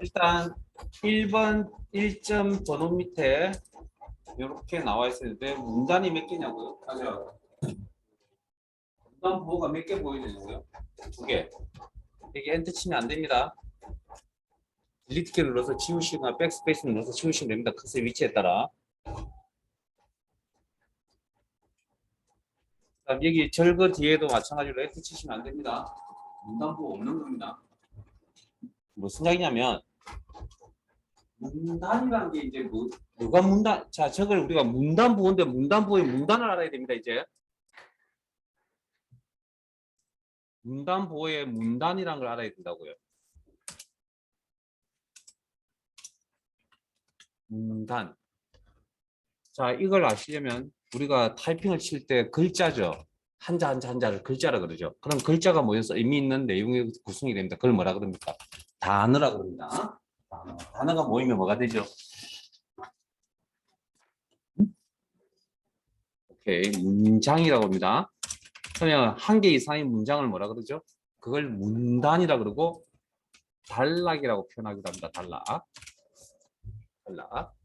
일단 1번 1점 번호 밑에 이렇게 나와 있었는데 문단이 몇 개냐고요? 맞아요. 문단 부호가 몇 개 보이냐고요? 두 개. 이게 엔터 치면 안 됩니다. 딜리트 키를 눌러서 지우시거나 백스페이스를 눌러서 지우시면 됩니다. 커서의 위치에 따라. 그다음 여기 절거 뒤에도 마찬가지로 엔터 치시면 안 됩니다. 문단 부호 없는 겁니다. 무슨 이야기냐면 문단이라는 게 이제 뭐가 문단? 자, 저걸 우리가 문단부호인데 문단부호의 문단을 알아야 됩니다. 이제 문단부호의 문단이라는 걸 알아야 된다고요. 문단. 자, 이걸 아시려면 우리가 타이핑을 칠 때 글자죠. 한자 한자 한자를 글자라 그러죠. 그럼 글자가 모여서 의미 있는 내용이 구성이 됩니다. 그걸 뭐라 그럽니까? 단어라 그럽니다. 단어가 모이면 뭐가 되죠? 오케이, 문장이라고 합니다. 그러면 한 개 이상의 문장을 뭐라 그러죠? 그걸 문단이라 그러고 단락이라고 표현하기도 합니다. 단락. 단락.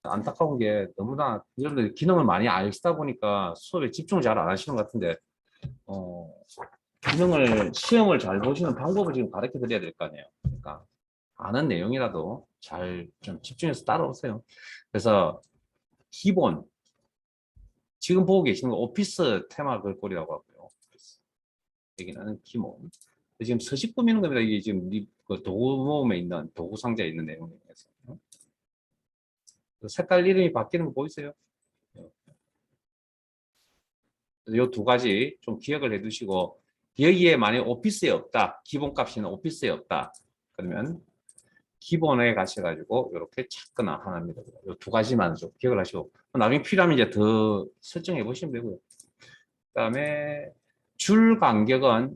안타까운 게 너무나 여러분들 기능을 많이 알다 보니까 수업에 집중을 잘 안 하시는 것 같은데 기능을 시험을 잘 보시는 방법을 지금 가르쳐 드려야 될 거 아니에요. 그러니까 아는 내용이라도 잘 좀 집중해서 따라오세요. 그래서 기본 지금 보고 계시는 거 오피스 테마 글꼴이라고 하고요. 여기는 기본. 지금 서식 꾸미는 겁니다. 이게 지금 그 도구 모음에 있는 도구 상자에 있는 내용이에요. 색깔 이름이 바뀌는 거 보이세요? 이 두 가지 좀 기억을 해두시고 여기에 만약 오피스에 없다, 기본값이는 오피스에 없다, 그러면 기본에 가셔가지고 이렇게 찾거나 하나입니다. 이 두 가지만 좀 기억을 하시고 나중에 필요하면 이제 더 설정해 보시면 되고요. 그다음에 줄 간격은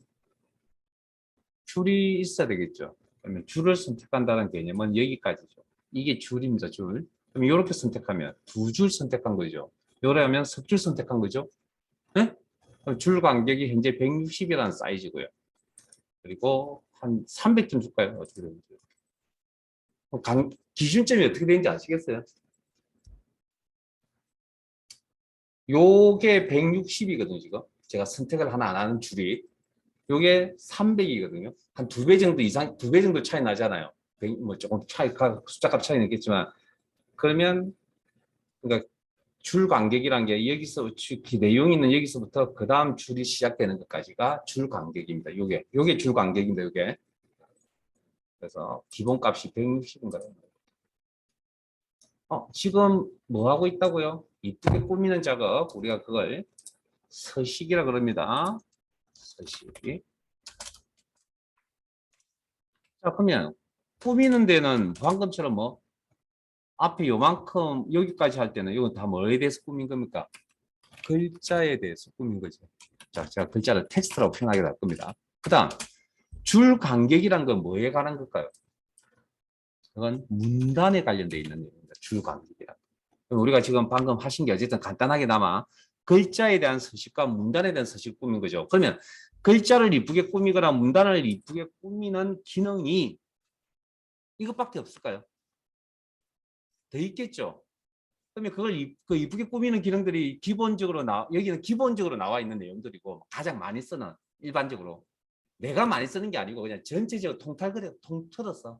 줄이 있어야 되겠죠. 그러면 줄을 선택한다는 개념은 여기까지죠. 이게 줄입니다. 줄. 그럼 이렇게 선택하면 두 줄 선택한 거죠. 요러면 석 줄 선택한 거죠. 네? 줄 간격이 현재 160이라는 사이즈고요. 그리고 한 300점 줄까요? 어떻게 되는지. 기준점이 어떻게 되는지 아시겠어요? 요게 160이거든요, 지금. 제가 선택을 하나 안 하는 줄이. 요게 300이거든요. 한 두 배 정도 이상, 두 배 정도 차이 나잖아요. 뭐 조금 숫자값 차이는 있겠지만. 그러면, 그러니까 줄 간격이란 게 여기서 내용이 있는 여기서부터 그 다음 줄이 시작되는 것까지가 줄 간격입니다. 요게 줄 간격입니다. 요게. 그래서 기본값이 160인가요? 지금 뭐 하고 있다고요? 이쁘게 꾸미는 작업. 우리가 그걸 서식이라 그럽니다. 서식. 자, 그러면 꾸미는 데는 방금처럼 뭐 앞에 요만큼 여기까지 할 때는 이건 다 뭐에 대해서 꾸민 겁니까? 글자에 대해서 꾸민 거죠. 자, 제가 글자를 텍스트라고 표현하게 될 겁니다. 그 다음 줄 간격이란 건 뭐에 관한 걸까요? 그건 문단에 관련되어 있는 내용입니다. 줄 간격이란. 우리가 지금 방금 하신 게 어쨌든 간단하게나마 글자에 대한 서식과 문단에 대한 서식을 꾸민 거죠. 그러면 글자를 이쁘게 꾸미거나 문단을 이쁘게 꾸미는 기능이 이것밖에 없을까요? 더 있겠죠. 그러면 그걸 이쁘게 꾸미는 기능들이 기본적으로 여기는 기본적으로 나와 있는 내용들이고 가장 많이 쓰는 일반적으로 내가 많이 쓰는 게 아니고 그냥 전체적으로 통틀어서.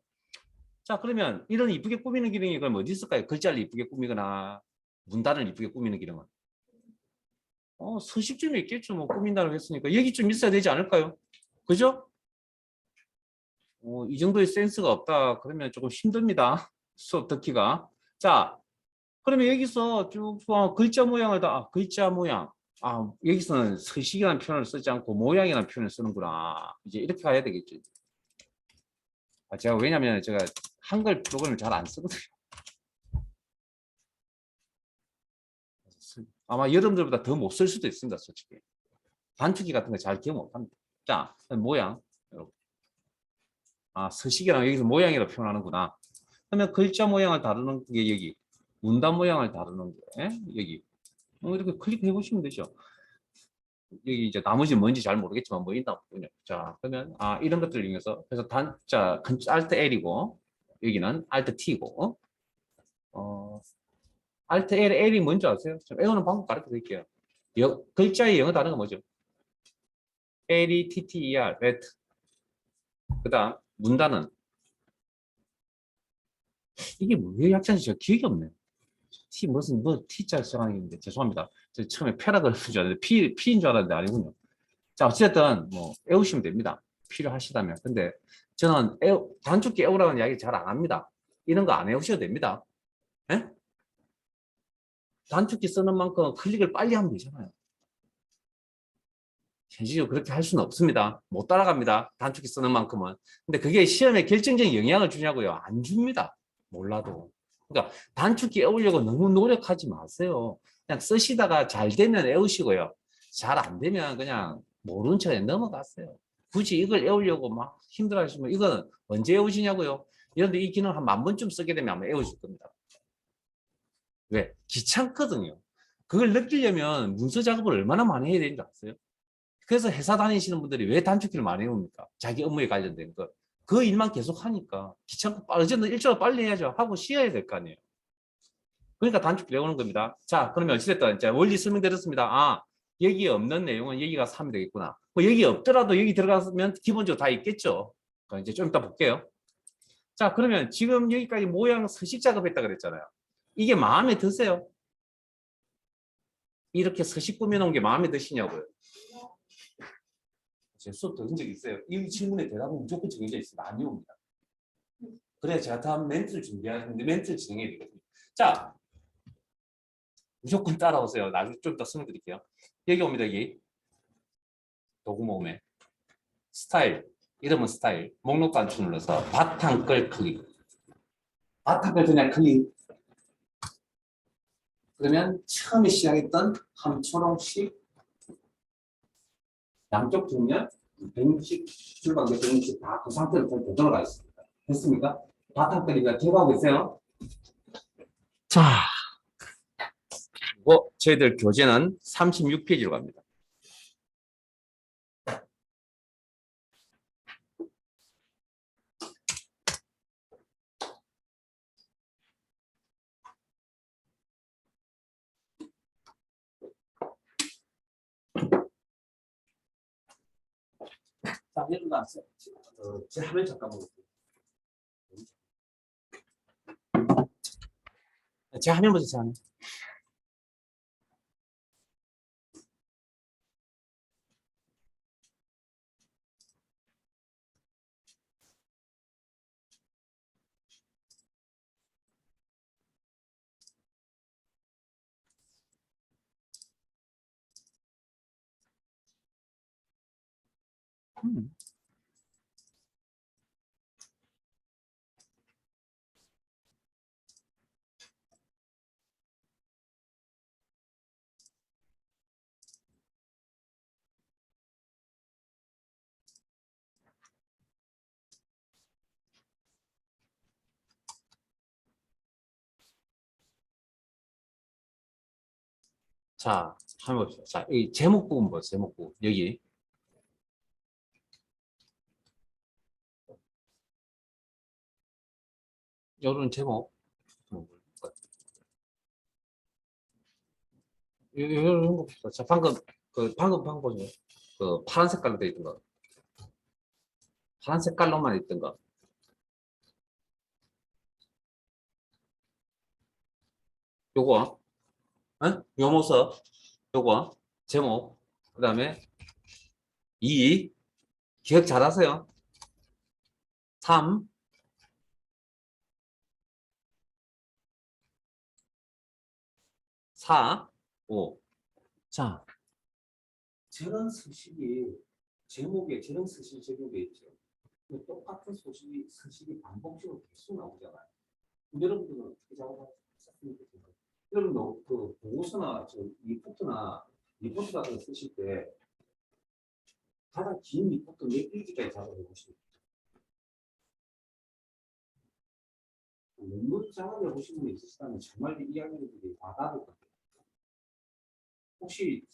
자, 그러면 이런 이쁘게 꾸미는 기능이 그럼 어디 있을까요? 글자를 이쁘게 꾸미거나 문단을 이쁘게 꾸미는 기능은 서식점이 있겠죠. 뭐 꾸민다고 했으니까 여기 좀 있어야 되지 않을까요? 그죠? 이 정도의 센스가 없다 그러면 조금 힘듭니다. 수업 듣기가. 자, 그러면 여기서 쭉 글자 모양을 글자 모양. 여기서는 서식이라는 표현을 쓰지 않고 모양이라는 표현을 쓰는구나. 이제 이렇게 가야 되겠죠. 왜냐면 제가 한글 프로그램을 잘 안 쓰거든요. 아마 여러분들보다 더 못 쓸 수도 있습니다, 솔직히. 단축키 같은 거 잘 기억 못합니다. 자, 모양. 서식이랑 여기서 모양이라고 표현하는구나. 그러면 글자 모양을 다루는 게 여기, 문단 모양을 다루는 게 여기. 이렇게 클릭해 보시면 되죠. 여기 이제 나머지 뭔지 잘 모르겠지만 뭐 있나 보군요. 자, 그러면 이런 것들을 이용해서 그래서 단자 Alt L이고 여기는 Alt T고 Alt L이 뭔지 아세요? 좀 외우는 방법 가르쳐 드릴게요. 글자의 영어 단어가 뭐죠? L-E-T-T-E-R, let. 그다음 문단은 이게 뭐의 약자인지 제가 기억이 없네. T 무슨 뭐 T자 시작하는데 죄송합니다. 저 처음에 패라그래프인 줄 알았는데 P인 줄 알았는데 아니군요. 자, 어쨌든 뭐 외우시면 됩니다. 필요하시다면. 근데 저는 단축키 외우라는 이야기 잘 안 합니다. 이런 거 안 외우셔도 됩니다. 예? 단축키 쓰는 만큼 클릭을 빨리 하면 되잖아요. 현실적으로 그렇게 할 수는 없습니다. 못 따라갑니다. 단축키 쓰는 만큼은. 근데 그게 시험에 결정적인 영향을 주냐고요? 안 줍니다. 몰라도. 그러니까 단축키 외우려고 너무 노력하지 마세요. 그냥 쓰시다가 잘 되면 외우시고요. 잘 안 되면 그냥 모른 척에 넘어갔어요. 굳이 이걸 외우려고 막 힘들어 하시면 이건 언제 외우시냐고요? 이런데 이 기능 한 10,000번쯤 쓰게 되면 아마 외우실 겁니다. 왜? 귀찮거든요. 그걸 느끼려면 문서 작업을 얼마나 많이 해야 되는지 아세요? 그래서 회사 다니시는 분들이 왜 단축키를 많이 외웁니까? 자기 업무에 관련된 거. 그 일만 계속 하니까 귀찮고 어쨌든 일정을 빨리 해야죠. 하고 쉬어야 될 거 아니에요. 그러니까 단축키 외우는 겁니다. 자, 그러면 어찌됐든 이제 원리 설명드렸습니다. 여기 없는 내용은 여기가 3이 되겠구나. 뭐 여기 없더라도 여기 들어가면 기본적으로 다 있겠죠. 그러니까 이제 좀 이따 볼게요. 자, 그러면 지금 여기까지 모양 서식 작업했다 그랬잖아요. 이게 마음에 드세요? 이렇게 서식 꾸며놓은 게 마음에 드시냐고요? 제 수업 들은 적 있어요. 이 질문에 대답은 무조건 정해져 있어요. 많이 옵니다. 그래야 제가 다음 멘트를 준비하는데 멘트를 진행해야 되거든요. 자, 무조건 따라오세요. 나중에 좀 이따 설명드릴게요. 여기 옵니다. 여기 도구 모음에 스타일, 이름은 스타일, 목록 단추 눌러서 바탕글 클릭. 바탕글 그냥 클릭. 그러면 처음에 시작했던 함초롱식 양쪽 뒷면 160 출발계 160 다 그 상태로 고정을 가 있습니다. 됐습니까? 바탕글이가 제거하고 있어요. 자, 저희들 교재는 36페이지로 갑니다. 자, 일어나세요. 제 화면 잠깐만 볼게요. 제 화면 보세요, 제 화면. 자, 한번 봅시다. 자, 이 제목 부분 보세요. 제목 부분. 여기. 요런 제목. 요런 거 봅시다. 자, 방금 보세요. 그 파란 색깔로 되어 있던 거. 파란 색깔로만 있던 거. 요거. 요 모습. 요거. 제목. 그 다음에 기억 잘하세요. 3, 4, 5. 자, 저런 서식이 제목에 저런 서식 제목에 있죠. 똑같은 서식이 반복적으로 계속 나오잖아요. 여러분들은 어떻게 작업하셨습니까? 여러분도 그 보고서나 리포트 같은 거 쓰실 때 가장 긴 리포트 몇 페이지까지 작업해 보시면 논문 작업해 보신 분이 있으시다면 정말 이야기들이 와닿을 것 같아요. 혹시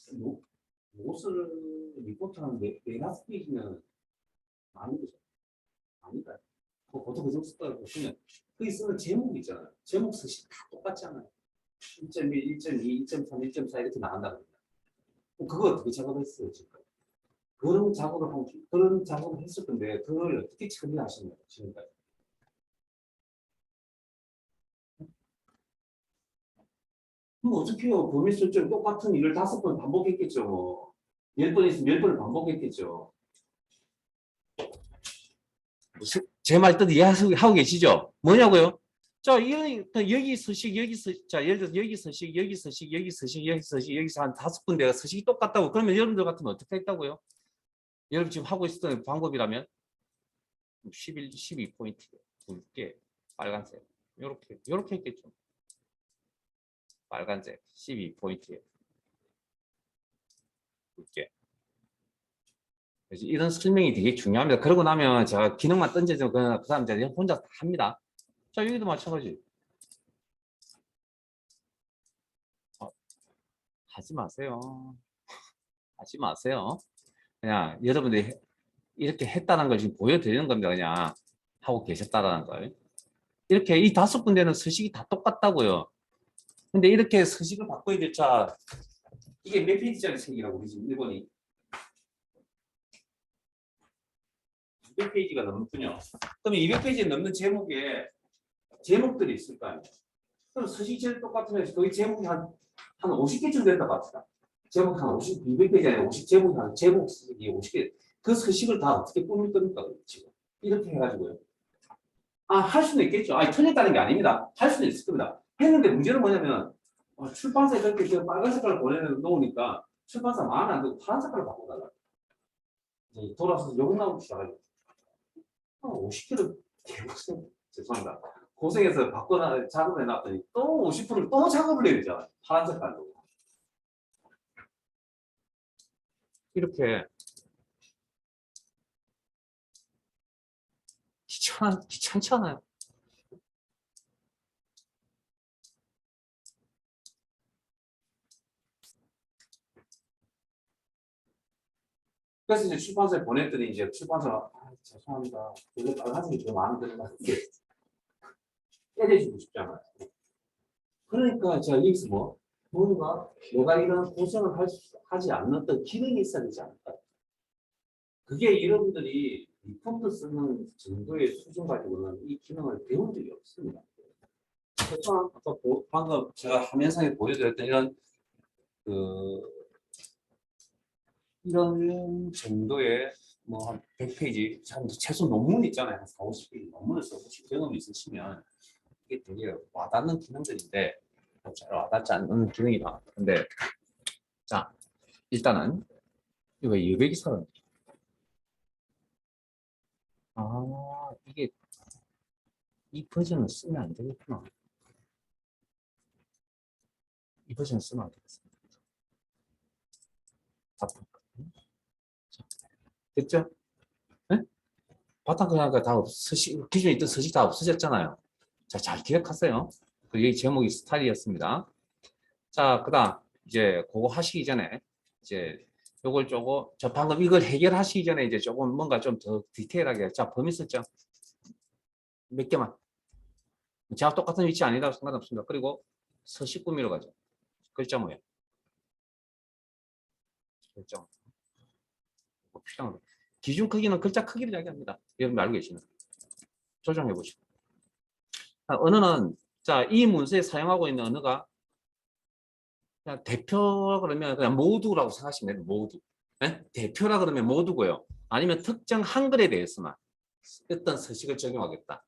무엇을 리포트하는 네다섯 페이지면 많은 거죠? 아니다. 보통 그 정도 썼다고 보시면 거기 쓰는 제목이 있잖아요. 제목 서식 다 똑같잖아요. 1.1, 1.2, 1.3, 1.4 이렇게 나간다고 합니다. 그거 어떻게 작업했어요, 지금? 그런 작업을 했을 건데, 그걸 어떻게 처리하시나요, 지금까지? 그럼 어떻게요? 범위 설정 똑같은 일을 5번 반복했겠죠, 뭐. 10번 있으면 10번을 반복했겠죠. 제 말 뜻 이해하고 계시죠? 뭐냐고요? 자, 여기 서식, 여기 서식, 자, 예를 들어서 여기 서식, 여기 서식, 여기 서식, 여기 서식, 여기서 한 5군데가 서식이 똑같다고. 그러면 여러분들 같으면 어떻게 했다고요? 여러분 지금 하고 있었던 방법이라면 12포인트 굵게 빨간색 요렇게 했겠죠. 빨간색 12포인트에 굵게. 그래서 이런 설명이 되게 중요합니다. 그러고 나면 제가 기능만 던져서 그 사람 혼자 다 합니다. 자, 여기도 마찬가지. 하지 마세요. 하지 마세요. 그냥 여러분들이 이렇게 했다는 걸 지금 보여드리는 겁니다. 그냥 하고 계셨다라는 걸. 이렇게 이 5군데는 서식이 다 똑같다고요. 근데 이렇게 서식을 바꿔야 될 자, 이게 몇 페이지짜리 책이라고 우리 지금 일본이 200페이지가 넘군요. 그러면 200페이지 넘는 제목들이 있을 거 아니에요. 그럼 서식 제일 똑같으면 거의 제목이 한 50개쯤 된다고 합시다. 제목이 한 200페이지 아니라 제목 서식이 50개. 그 서식을 다 어떻게 꾸밀 겁니까? 지금 이렇게 해가지고요. 할 수는 있겠죠. 틀렸다는 게 아닙니다. 할 수는 있을 겁니다. 했는데 문제는 뭐냐면 출판사에 그렇게 빨간 색깔을 보내놓으니까 출판사 마음에 안 들고 파란 색깔을 바꿔달라. 돌아서 욕 나오기 시작하죠. 50kg 개고생 죄송합니다. 고생해서 바꿔 작업해 놨더니 또 50%를 또 작업을 해야 되잖아요. 파란 색깔로. 이렇게 귀찮지 않아요? 그래서 이제 출판사에 보냈더니 이제 출판사가 죄송합니다. 이거 빨간색이 더 마음에 드는 것 같은데 때려주고 싶잖아요. 그러니까 제가 여기서 뭔가 내가 이런 고생을 하지 않는 기능이 있어야 되지 않을까. 그게 여러분들이 리포트 쓰는 정도의 수준 가지고는 이 기능을 배운 적이 없습니다. 그래서 아까 방금 제가 화면상에 보여드렸던 이런 정도의 한 100페이지, 최소 논문 있잖아요. 한 4, 50페이지 논문을 써보신 경험이 있으시면 이게 되게 와닿는 기능들인데 잘 와닿지 않는 기능이다. 근데 자, 일단은 이거 여백이 사람. 이게 이 버전을 쓰면 안 되겠구나. 이 버전을 쓰면 안 되겠습니다. 됐죠? 네? 바탕 그냥 다 기존에 있던 서식 다 없어졌잖아요. 자, 잘 기억하세요. 여기 제목이 스타일이었습니다. 자, 그다음 이제 그거 하시기 전에 이제 요걸 조금 방금 이걸 해결하시기 전에 이제 조금 뭔가 좀 더 디테일하게 자, 범위 설정 몇 개만. 제가 똑같은 위치 아니다 상관없습니다. 그리고 서식 꾸미러 가죠. 글자 모양. 글자 모양. 기준 크기는 글자 크기를 이야기합니다. 여러분 알고 계시나요? 조정해 보시고. 언어는 자, 이 문서에 사용하고 있는 언어가 그냥 대표라 그러면 그냥 모두라고 생각하시면 돼요. 모두. 네? 대표라 그러면 모두고요. 아니면 특정 한글에 대해서만 어떤 서식을 적용하겠다.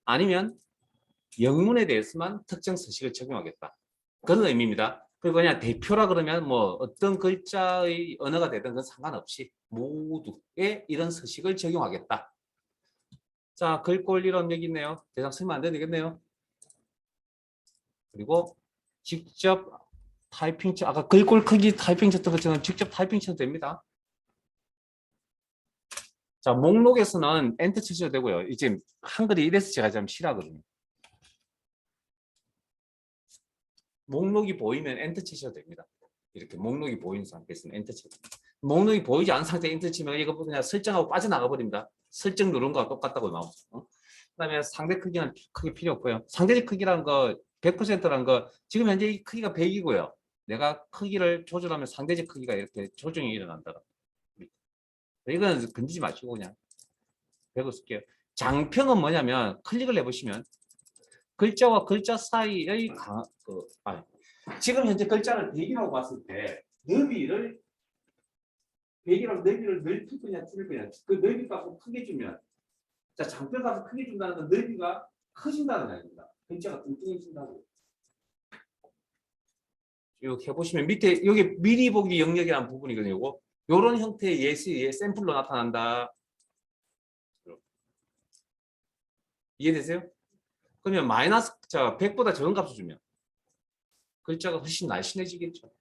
아니면 영문에 대해서만 특정 서식을 적용하겠다. 그런 의미입니다. 그리고 그냥 대표라 그러면 어떤 글자의 언어가 되든 그건 상관없이 모두에 이런 서식을 적용하겠다. 자, 글꼴 이론 여기 있네요. 대상 쓰면 안 되겠네요. 그리고 직접 타이핑 아까 글꼴 크기 타이핑 쳤던 것처럼 직접 타이핑 쳐도 됩니다. 자, 목록에서는 엔터 치셔도 되고요. 이제 한글이 이래서 제가 좀 싫어하거든요. 목록이 보이면 엔터 치셔도 됩니다. 이렇게 목록이 보이는 상태에서는 엔터 치셔도 됩니다. 목록이 보이지 않은 상태에 엔터 치면 이거 그냥 설정하고 빠져나가 버립니다. 설정 누른 거와 똑같다고 나오죠. 그다음에 상대 크기는 크게 필요 없고요. 상대적 크기라는 거 100%라는 거 지금 현재 이 크기가 100이고요. 내가 크기를 조절하면 상대적 크기가 이렇게 조정이 일어난다. 이건 건드지 마시고 그냥 100을 쓸게요. 장평은 뭐냐면 클릭을 해보시면 글자와 글자 사이의 지금 현재 글자를 100이라고 봤을 때 너비를 100이라고 너비를 넓힐 거냐 줄일 거냐 그 너비 값을 크게 주면 자 장평 값을 크게 준다는 건 너비가 커진다는 얘기입니다. 글자가 뚱뚱해진다고. 이렇게 해보시면 밑에 여기 미리 보기 영역이라는 부분이거든요. 이런 형태의 예시 샘플로 나타난다. 이해되세요? 그러면 마이너스 자 100보다 적은 값을 주면 글자가 훨씬 날씬해지겠죠.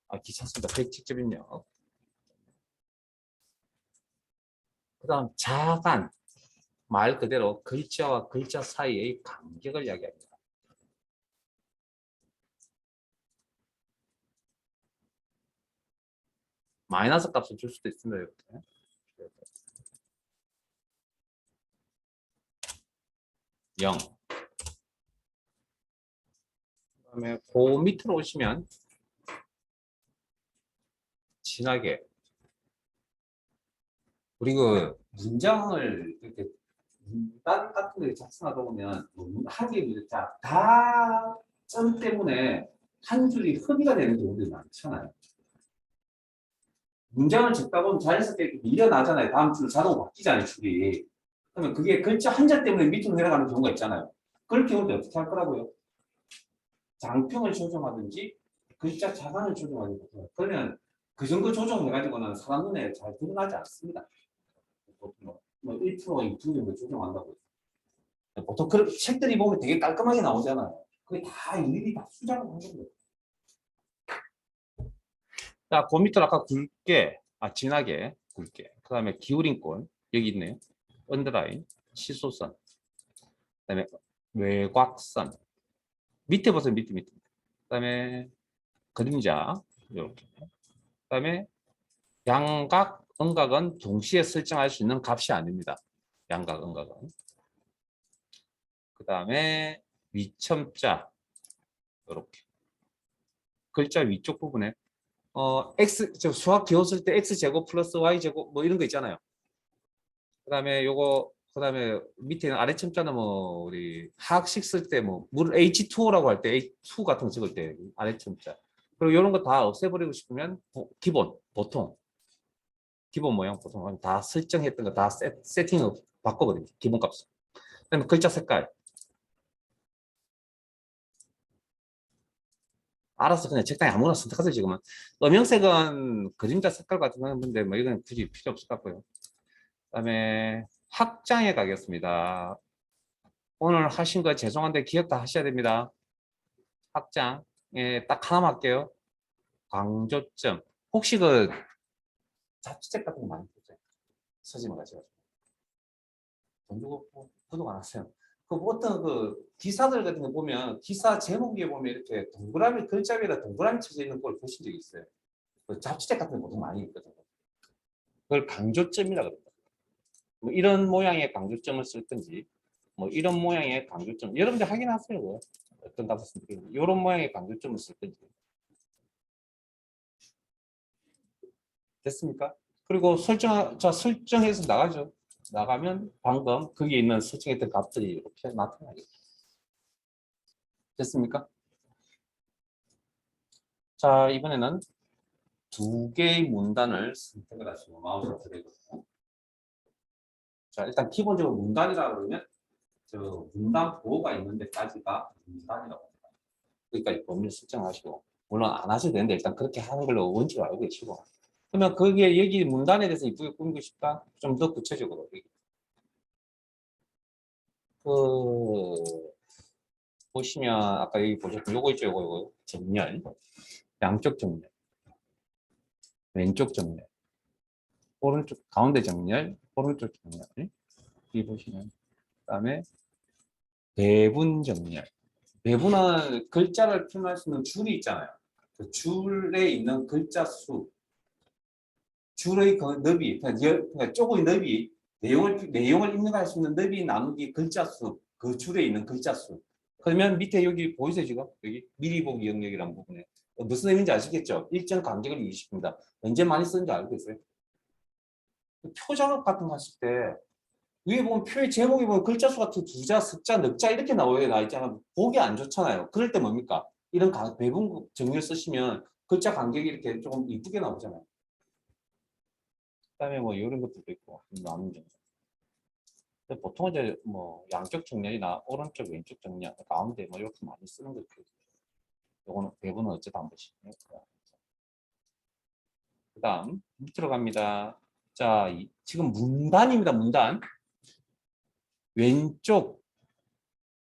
아, 귀찮습니다. 100 직접 입력. 그 다음 자간. 말 그대로 글자와 글자 사이의 간격을 이야기합니다. 마이너스 값을 줄 수도 있습니다. 이렇게. 그 0. 그다음에 그 밑으로 오시면 진하게 우리 그 문장을 이렇게 문단 같은 거 작성하다 보면 하기에 문자 다점 때문에 한 줄이 허비가 되는 경우들이 많잖아요. 문장을 적다 보면 자연스럽게 밀려나잖아요. 다음 줄 자동으로 바뀌잖아요, 줄이. 그러면 그게 글자 한자 때문에 밑으로 내려가는 경우가 있잖아요. 그럴 경우도 어떻게 할 거라고요? 장평을 조정하든지 글자 자간을 조정하든지 그러면 그 정도 조정해가지고는 사람 눈에 잘 드러나지 않습니다. 뭐 1%, 2% 정도 조정한다고. 보통 그런 책들이 보면 되게 깔끔하게 나오잖아요. 그게 다 일일이 다 수정을 하는 거예요. 자, 그 밑으로 아까 굵게, 진하게 굵게. 그 다음에 기울인 꼴 여기 있네요. 언더라인, 시소선, 그 다음에 외곽선. 밑에 보세요, 밑에. 그 다음에 그림자, 이렇게. 그 다음에 양각, 음각은 동시에 설정할 수 있는 값이 아닙니다. 양각, 음각은. 그 다음에 위첨자, 이렇게. 글자 위쪽 부분에 x 저 수학 기호 쓸 때 x제곱 플러스 y제곱 뭐 이런 거 있잖아요. 그다음에 요거 그다음에 밑에는 아래 첨자는 뭐 우리 화학식 쓸 때 뭐 물 H2O라고 할 때 H2 같은 거 찍을 때 아래 첨자. 그리고 이런 거 다 없애버리고 싶으면 기본 보통 기본 모양 보통 다 설정했던 거 다 세팅을 바꿔버립니다. 기본 값. 그다음에 글자 색깔. 알아서 그냥 적당히 아무거나 선택하세요. 지금은 음영색은 그림자 색깔 같은 건데 뭐 이건 굳이 필요 없을 것 같고요. 그다음에 확장에 가겠습니다. 오늘 하신 거 죄송한데 기억 다 하셔야 됩니다. 확장에 딱 하나만 할게요. 강조점. 혹시 그 자취책 같은 거 많이 보세요. 서점에 가셔가지고 돈 주고 구독 안 하세요. 그 어떤 그 기사들 같은 거 보면 기사 제목에 보면 이렇게 동그라미 글자 위에다 동그라미 쳐져 있는 걸 보신 적이 있어요. 그 잡지책 같은 거 보통 많이 있거든요. 그걸 강조점이라고 합니다. 뭐 이런 모양의 강조점을 쓸 건지 뭐 이런 모양의 강조점 여러분들 확인하세요. 어떤 값을 쓸 건지 이런 모양의 강조점을 쓸 건지 됐습니까? 그리고 설정해서 나가죠. 나가면 방금 거기에 있는 설정했던 값들이 이렇게 나타나겠죠. 됐습니까? 자, 이번에는 두 개의 문단을 선택을 하시고 마우스를 들이거든요. 자, 일단 기본적으로 문단이라고 그러면 저 문단 보호가 있는 데까지가 문단이라고 합니다. 여기까지 범위를 설정하시고 물론 안 하셔도 되는데 일단 그렇게 하는 걸로 원칙을 알고 계시고 그러면 거기에 여기 문단에 대해서 이쁘게 꾸미고 싶다? 좀 더 구체적으로 그 보시면 아까 여기 보셨던 요거 있죠 요거 정렬 양쪽 정렬 왼쪽 정렬, 오른쪽 가운데 정렬, 오른쪽 정렬. 이 보시면 그다음에 배분 정렬. 배분은 글자를 표현할 수 있는 줄이 있잖아요. 그 줄에 있는 글자 수, 줄의 그 너비, 그러니까 조금의 너비, 내용을 입력할 수 있는 너비 나누기 글자 수, 그 줄에 있는 글자 수. 그러면 밑에 여기 보이세요 지금? 여기 미리 보기 영역이라는 부분에 무슨 의미인지 아시겠죠? 일정 간격을 유지시킵니다. 언제 많이 쓰는지 알고 계세요? 표 작업 같은 거 하실 때 위에 보면 표의 제목에 보면 글자 수 같은 두자, 숫자, 넉자 이렇게 나와 있잖아요. 보기 안 좋잖아요. 그럴 때 뭡니까? 이런 배분 정렬 쓰시면 글자 간격이 이렇게 조금 이쁘게 나오잖아요. 그다음에 뭐 이런 것들도 있고 나누는 정렬. 보통 이제 뭐 양쪽 정렬이나 오른쪽 왼쪽 정렬 가운데 뭐 이렇게 많이 쓰는 거죠. 요거는 배분은 어쩌다 한 번씩. 그다음 밑으로 갑니다. 자, 지금 문단입니다. 문단. 왼쪽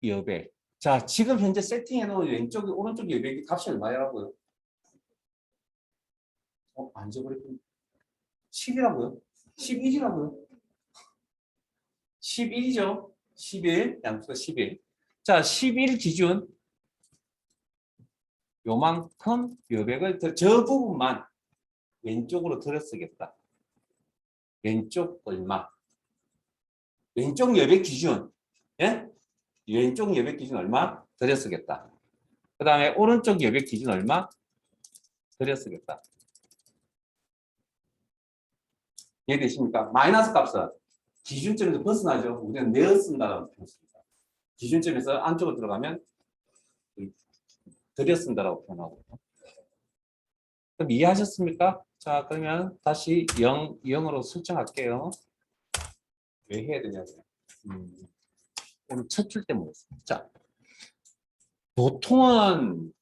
여백. 자, 지금 현재 세팅해 놓은 왼쪽, 오른쪽 여백이 값이 얼마라고요? 안 적어버렸군요. 10이라고요? 11이라고요? 11이죠? 11, 양수가 11. 자, 11 기준 요만큼 여백을 저 부분만 왼쪽으로 들어 쓰겠다. 왼쪽 얼마? 왼쪽 여백 기준. 예? 왼쪽 여백 기준 얼마? 들여 쓰겠다. 그 다음에 오른쪽 여백 기준 얼마? 들여 쓰겠다. 이해되십니까? 마이너스 값은 기준점에서 벗어나죠. 우리는 내어 쓴다라고 표현했습니다. 기준점에서 안쪽으로 들어가면 들여 쓴다라고 표현하고. 그럼 이해하셨습니까? 자, 그러면 다시 0으로 설정할게요. 왜 해야 되냐고요. 오늘 첫 줄 때문에. 자, 보통은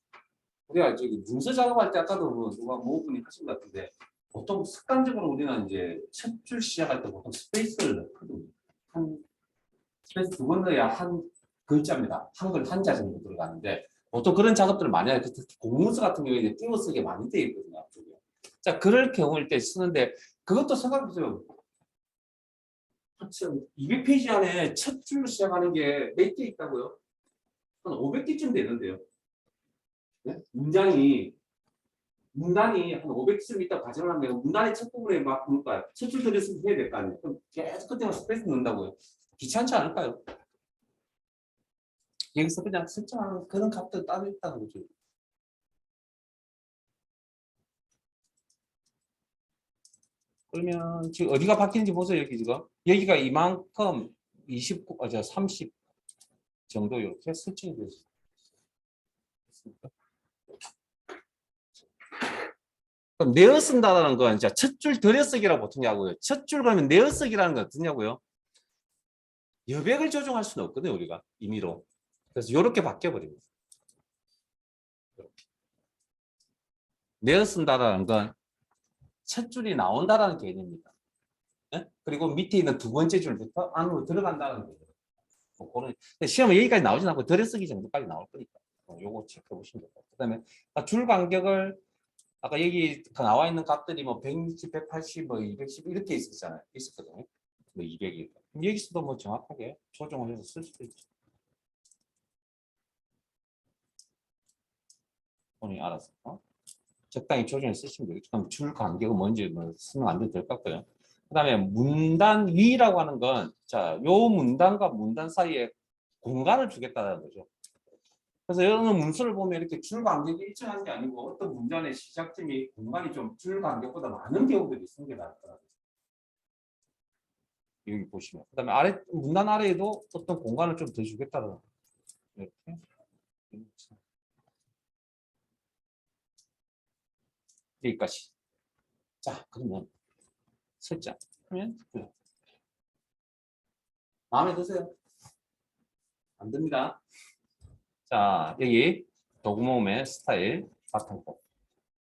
우리가 저기 문서 작업할 때 아까도 누가 모분이 하신 것 같은데 보통 습관적으로 우리는 이제 첫 줄 시작할 때 보통 스페이스를 넣거든요. 한 스페이스 두 번 넣어야 한 글자입니다. 한글 한자 정도 들어가는데 보통 그런 작업들을 많이 해요. 특히 공문서 같은 경우에 이제 띄워쓰기 많이 되어 있거든요. 앞쪽에. 자, 그럴 경우일 때 쓰는데 그것도 생각해보세요. 200페이지 안에 첫 줄로 시작하는 게 몇 개 있다고요? 한 500개쯤 되는데요. 네? 문단이 한 500점 있다 가정을 하면 문단의 첫 부분에 막 볼까요? 첫 줄 들였으면 해야 될 거 아니에요? 그럼 계속 그때만 스페이스 넣는다고요? 귀찮지 않을까요? 여기서 그냥 설정하는 그런 값도 따로 있다는 거죠. 그러면 지금 어디가 바뀌는지 보세요. 여기 지금 여기가 이만큼 30 정도 이렇게 설정이 되어 있습니다. 그럼 내어 쓴다라는 건 이제 첫 줄 들여쓰기라고 보통 하고요. 첫 줄 그러면 내어 쓰기라는 건 어떠냐고요? 여백을 조정할 수는 없거든요, 우리가 임의로. 그래서 이렇게 바뀌어 버립니다. 내어 쓴다라는 건 첫 줄이 나온다라는 개념입니다. 네? 그리고 밑에 있는 두 번째 줄부터 안으로 들어간다는 거예요. 뭐 그런 시험은 여기까지 나오진 않고 들여쓰기 정도까지 나올 거니까 요거 체크해 보시면 됩니다. 그다음에 줄 간격을 아까 여기 나와 있는 값들이 뭐 120, 180, 뭐 210 이렇게 있었거든요. 뭐 200이. 여기서도 뭐 정확하게 조정을 해서 쓸 수도 있죠. 본인이 알아서 적당히 조정해 쓰시면 되겠죠. 그럼 줄 간격은 뭔지 뭐 쓰면 안 돼도 될 것 같고요. 그다음에 문단 위라고 하는 건 자, 요 문단과 문단 사이에 공간을 주겠다는 거죠. 그래서 여러 문서를 보면 이렇게 줄 간격이 일정한 게 아니고 어떤 문단의 시작점이 공간이 좀 줄 간격보다 많은 경우들이 있는 게 나타나요. 여기 보시면. 그다음에 아래 문단 아래에도 어떤 공간을 좀 더 주겠다는 이렇게. 여기까지. 자, 그러면 설정 하면 마음에 드세요? 안 듭니다. 자, 여기 도구모음의 스타일 바탕법.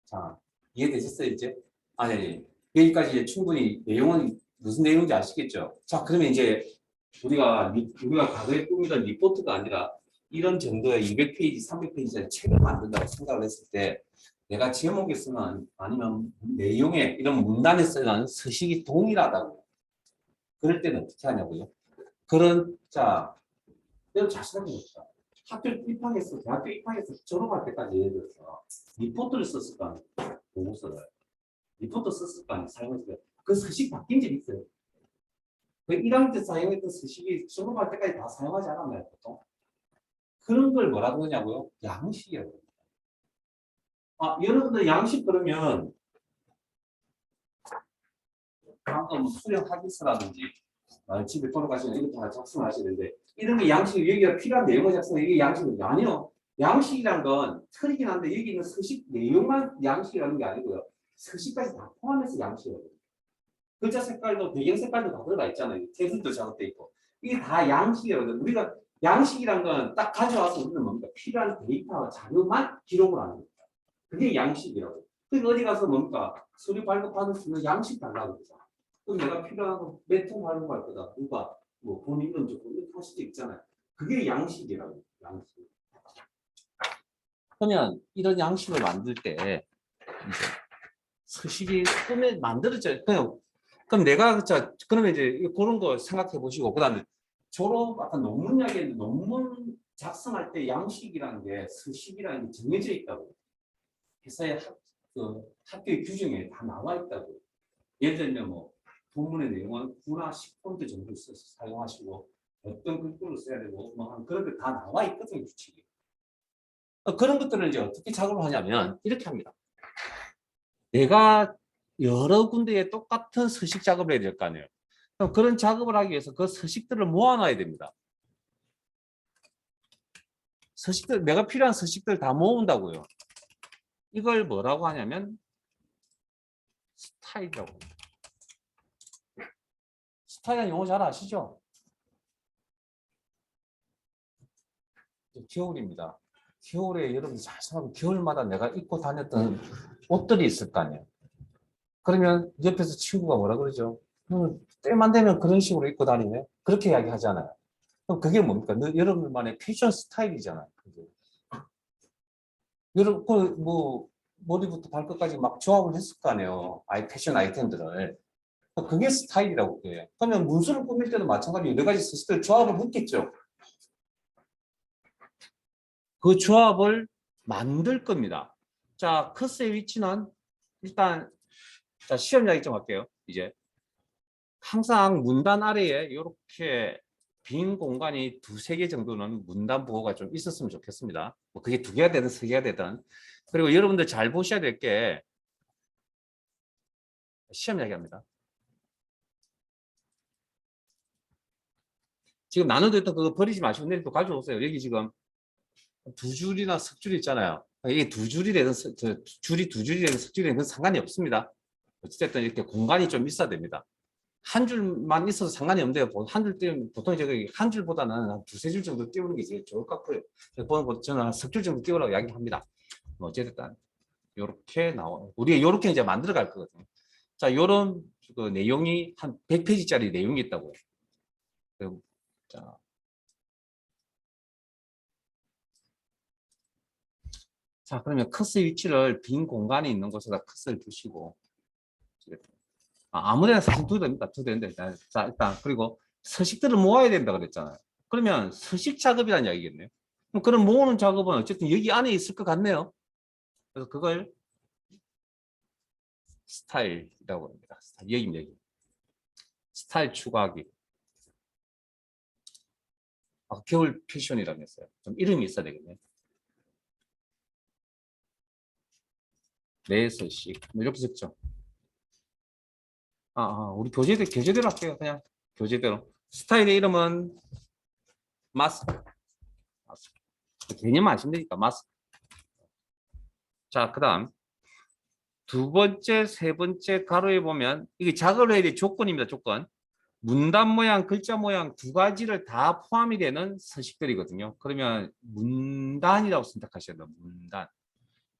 자, 이해되셨어요, 이제? 아니, 여기까지 이제 충분히 내용은 무슨 내용인지 아시겠죠? 자, 그러면 이제 우리가 과거에 꾸미던 리포트가 아니라 이런 정도의 200페이지, 300페이지짜리 책을 만든다고 생각을 했을 때 내가 제목에 쓰는 아니면 내용에 이런 문단에 쓰는 서식이 동일하다고. 그럴 때는 어떻게 하냐고요? 그런 자, 내가 자신하게 봅시다. 학교 입학해서 대학교 입학해서 졸업할 때까지 예를 들어서 리포트를 썼을 거 아니에요. 보고서를. 리포트 썼을 거 아니에요. 사용했을 때. 그 서식 바뀐 적 있어요. 그 1학년 때 사용했던 서식이 졸업할 때까지 다 사용하지 않았나요, 보통? 그런 걸 뭐라고 하냐고요? 양식이라고 합니다. 아, 여러분들 양식 그러면 방금 수령 하기서라든지 집에 돌아가시면 이것도 다 작성하셔야 되는데 이런 게 양식, 여기가 필요한 내용을 작성해. 이게 양식이 아니요. 양식이란 건 틀리긴 한데 여기 있는 서식 내용만 양식이라는 게 아니고요. 서식까지 다 포함해서 양식이거든요. 글자 색깔도 배경 색깔도 다 들어가 있잖아요. 테두리도 작업돼 있고. 이게 다 양식이거든요. 우리가 양식이란 건 딱 가져와서 우리는 뭡니까? 필요한 데이터와 자료만 기록을 하는 겁니다. 그게 양식이라고. 그러니까 어디 가서 뭡니까? 서류 발급받을 수 있는 양식 달라고 그러잖아. 그럼 내가 필요한 거 몇 통 발급할 거다. 누가 뭐 본인 이름 적고 이렇게 할 수도 있잖아요. 그게 양식이라고. 양식. 그러면 이런 양식을 만들 때 이제 서식이 꿈에 만들어져요. 그럼 내가 그러면 이제 그런 거 생각해 보시고 그다음에 졸업 아까 논문 이야기했는데 논문 작성할 때 양식이라는 게 서식이라는 게 정해져 있다고. 회사의 학교의 규정에 다 나와 있다고. 예를 들면 뭐 본문의 내용은 9나 10폰트 정도 써서 사용하시고 어떤 글꼴을 써야 되고 뭐 그런 게 다 나와 있거든요, 규칙이. 그런 것들을 이제 어떻게 작업을 하냐면 이렇게 합니다. 내가 여러 군데에 똑같은 서식 작업을 해야 될 거 아니에요. 그럼 그런 작업을 하기 위해서 그 서식들을 모아놔야 됩니다. 서식들, 내가 필요한 서식들 다 모은다고요. 이걸 뭐라고 하냐면 스타일이라고. 스타일은 용어 잘 아시죠? 겨울입니다. 겨울에 여러분 잘 생각하면 겨울마다 내가 입고 다녔던 옷들이 있을 거 아니에요. 그러면 옆에서 친구가 뭐라 그러죠? 때만 되면 그런 식으로 입고 다니네? 그렇게 이야기하잖아요. 그럼 그게 뭡니까? 여러분만의 패션 스타일이잖아요. 여러분, 뭐, 머리부터 발끝까지 막 조합을 했을 거 아니에요. 패션 아이템들을. 그게 스타일이라고 해요. 그러면 문서를 꾸밀 때도 마찬가지로 여러 가지 스타일 조합을 했겠죠. 그 조합을 만들 겁니다. 자, 커스의 위치는 일단 자, 시험 이야기 좀 할게요. 이제 항상 문단 아래에 이렇게 빈 공간이 두세 개 정도는 문단 부호가 좀 있었으면 좋겠습니다. 뭐 그게 두 개가 되든 세 개가 되든. 그리고 여러분들 잘 보셔야 될 게 시험 이야기합니다. 지금 나눠뒀던 그거 버리지 마시고 내일 또 가져오세요. 여기 지금 두 줄이나 석 줄 있잖아요. 이게 두 줄이 되든 줄이 두 줄이 되든 석 줄이 되든 상관이 없습니다. 어쨌든 이렇게 공간이 좀 있어야 됩니다. 한 줄만 있어도 상관이 없는데요. 한 줄 띄우면 보통 저기 한 줄보다는 한 두세 줄 정도 띄우는 게 제일 좋을 것 같고요. 저는 한 석 줄 정도 띄우라고 이야기합니다. 뭐 어쨌든 이렇게 나와. 우리가 이렇게 이제 만들어 갈 거거든요. 자, 이런 그 내용이 한 100페이지짜리 내용이 있다고요. 자, 자, 그러면 커스 위치를 빈 공간이 있는 곳에다 커스를 두시고 아무데나 사실 두도 됩니다. 두도 되는데 자, 일단 그리고 서식들을 모아야 된다 그랬잖아요. 그러면 서식 작업이라는 이야기겠네요. 그럼 모으는 작업은 어쨌든 여기 안에 있을 것 같네요. 그래서 그걸 스타일이라고 합니다. 여기입니다. 여기. 스타일 추가하기. 겨울 패션이라면서요. 좀 이름이 있어야 되겠네. 내 서식. 뭐 이렇게 적죠. 우리 교재대로 할게요. 그냥 교재대로. 스타일의 이름은 마스크. 개념 아시면 되니까 마스크. 자, 그 다음 두 번째, 세 번째 가로에 보면 이게 작업을 해야 될 조건입니다. 조건. 문단 모양, 글자 모양 두 가지를 다 포함이 되는 서식들이거든요. 그러면 문단이라고 선택하셔야 돼요. 문단.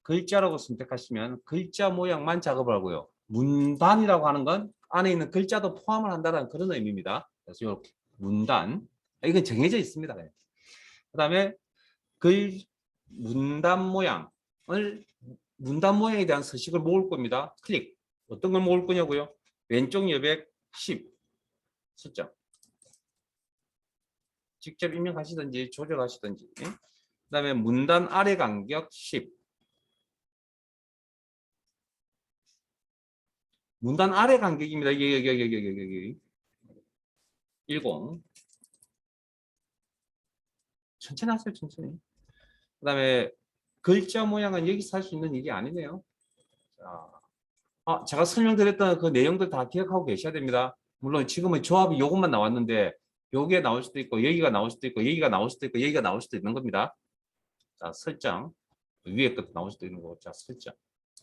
글자라고 선택하시면 글자 모양만 작업을 하고요. 문단이라고 하는 건 안에 있는 글자도 포함을 한다는 그런 의미입니다. 그래서 이렇게 문단. 이건 정해져 있습니다. 그 다음에 문단 모양을 문단 모양에 대한 서식을 모을 겁니다. 클릭. 어떤 걸 모을 거냐고요? 왼쪽 여백 10 설정. 직접 입력하시든지 조절하시든지. 그다음에 문단 아래 간격 10. 문단 아래 간격입니다. 여기 10. 천천히 하세요. 천천히. 그다음에 글자 모양은 여기서 할 수 있는 일이 아니네요. 자, 제가 설명드렸던 그 내용들 다 기억하고 계셔야 됩니다. 물론 지금은 조합이 요것만 나왔는데 요게 나올 수도 있고 여기가 나올 수도 있고 여기가 나올 수도 있고 여기가 나올 수도 있는 겁니다. 자, 설정. 위에 것도 나올 수도 있는 거고. 자, 설정.